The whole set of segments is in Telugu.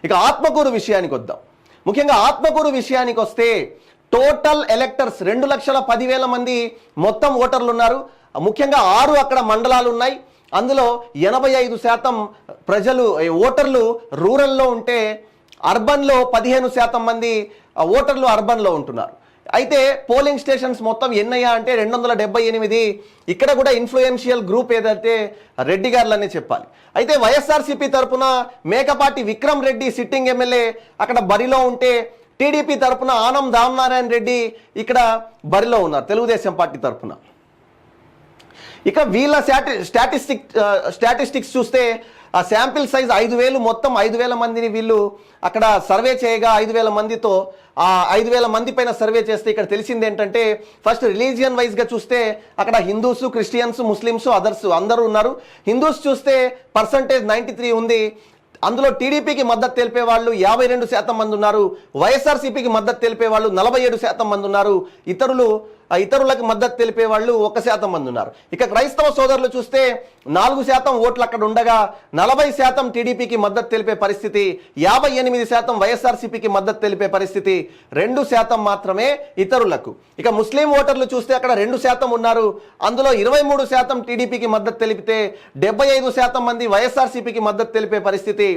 ఇక ఆత్మకూరు విషయానికి వద్దాం. ముఖ్యంగా ఆత్మకూరు విషయానికి వస్తే టోటల్ ఎలక్టర్స్ 2,10,000 మంది మొత్తం ఓటర్లు ఉన్నారు. ముఖ్యంగా 6 అక్కడ మండలాలు ఉన్నాయి. అందులో 85% ప్రజలు ఓటర్లు రూరల్లో ఉంటే అర్బన్లో 15% మంది ఓటర్లు అర్బన్లో ఉంటున్నారు. అయితే పోలింగ్ స్టేషన్స్ మొత్తం ఎన్నయ్యా అంటే 278. ఇక్కడ కూడా ఇన్ఫ్లుయెన్షియల్ గ్రూప్ ఏదైతే రెడ్డి గారులనే చెప్పాలి. అయితే వైఎస్ఆర్సీపీ తరఫున మేకపాటి విక్రమ్ రెడ్డి సిట్టింగ్ ఎమ్మెల్యే అక్కడ బరిలో ఉంటే టీడీపీ తరఫున ఆనం రామనారాయణ రెడ్డి ఇక్కడ బరిలో ఉన్నారు తెలుగుదేశం పార్టీ తరఫున. ఇక వీళ్ళ స్టాటిస్టిక్స్ చూస్తే ఆ శాంపిల్ సైజ్ 5,000 మొత్తం 5,000 మందిని వీళ్ళు అక్కడ సర్వే చేయగా 5,000 మందితో ఆ 5,000 మంది పైన సర్వే చేస్తే ఇక్కడ తెలిసింది ఏంటంటే ఫస్ట్ రిలీజియన్ వైజ్గా చూస్తే అక్కడ హిందూస్, క్రిస్టియన్స్, ముస్లిమ్స్, అదర్స్ అందరూ ఉన్నారు. హిందూస్ చూస్తే పర్సంటేజ్ 93 ఉంది. అందులో టీడీపీకి మద్దతు తెలిపే వాళ్ళు 52% మంది ఉన్నారు. వైఎస్ఆర్సీపీకి మద్దతు తెలిపే వాళ్ళు 47% మంది ఉన్నారు. ఇతరులకు మద్దతు తెలిపే వాళ్ళు 1% మంది ఉన్నారు. ఇక క్రైస్తవ సోదరులు చూస్తే 4% ఓట్లు అక్కడ ఉండగా 40% టీడీపీకి మద్దతు తెలిపే పరిస్థితి, 58% వైఎస్ఆర్సీపీకి మద్దతు తెలిపే పరిస్థితి, 2% మాత్రమే ఇతరులకు. ఇక ముస్లిం ఓటర్లు చూస్తే అక్కడ 2% ఉన్నారు. అందులో 23% టీడీపీకి మద్దతు తెలిపితే 75% మంది వైఎస్ఆర్సీపీకి మద్దతు తెలిపే పరిస్థితి,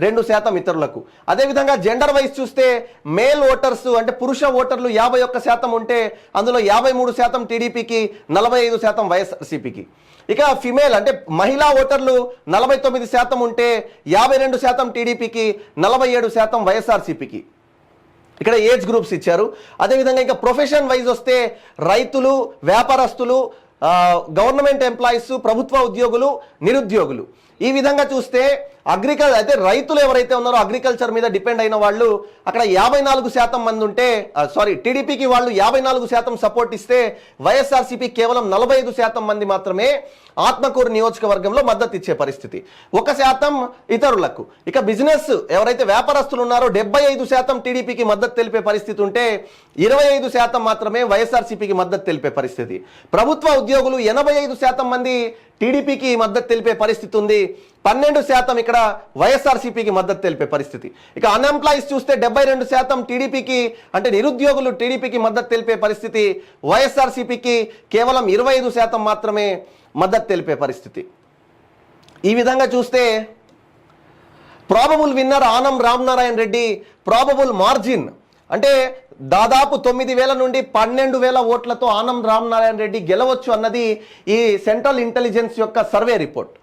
2% ఇతరులకు. అదేవిధంగా జెండర్ వైజ్ చూస్తే మేల్ ఓటర్స్ అంటే పురుష ఓటర్లు 51% ఉంటే అందులో 53% టీడీపీకి, 45% వైఎస్ఆర్సీపీకి. ఇక ఫిమేల్ అంటే మహిళా ఓటర్లు 49% ఉంటే 52% టీడీపీకి, 47% వైఎస్ఆర్సీపీకి. ఇక్కడ ఏజ్ గ్రూప్స్ ఇచ్చారు. అదేవిధంగా ఇంకా ప్రొఫెషన్ వైజ్ వస్తే రైతులు, వ్యాపారస్తులు, గవర్నమెంట్ ఎంప్లాయీస్, ప్రభుత్వ ఉద్యోగులు, నిరుద్యోగులు. ఈ విధంగా చూస్తే అయితే రైతులు ఎవరైతే ఉన్నారో అగ్రికల్చర్ మీద డిపెండ్ అయిన వాళ్ళు అక్కడ 54% మంది ఉంటే టీడీపీకి వాళ్ళు 54% సపోర్ట్ ఇస్తే వైఎస్ఆర్సీపీ కేవలం 45% మంది మాత్రమే ఆత్మకూరు నియోజకవర్గంలో మద్దతు ఇచ్చే పరిస్థితి, 1% ఇతరులకు. ఇక బిజినెస్ ఎవరైతే వ్యాపారస్తులు ఉన్నారో 75% టీడీపీకి మద్దతు తెలిపే పరిస్థితి ఉంటే 25% మాత్రమే వైఎస్ఆర్సీపీకి మద్దతు తెలిపే పరిస్థితి. ప్రభుత్వ ఉద్యోగులు 85% మంది టీడీపీకి మద్దతు తెలిపే పరిస్థితి ఉంది, 12% ఇక్కడ వైఎస్ఆర్సీపీకి మద్దతు తెలిపే పరిస్థితి. ఇక అన్ఎంప్లాయీస్ చూస్తే 72% టీడీపీకి అంటే నిరుద్యోగులు టీడీపీకి మద్దతు తెలిపే పరిస్థితి, వైఎస్ఆర్సీపీకి కేవలం 25% మాత్రమే మద్దతు తెలిపే పరిస్థితి. ఈ విధంగా చూస్తే probable winner Anam Ramanarayana Reddy, probable margin అంటే దాదాపు 9,000 నుండి 12,000 ఓట్లతో ఆనం రామనారాయణ రెడ్డి గెలవచ్చు అన్నది ఈ సెంట్రల్ ఇంటెలిజెన్స్ యొక్క సర్వే రిపోర్ట్.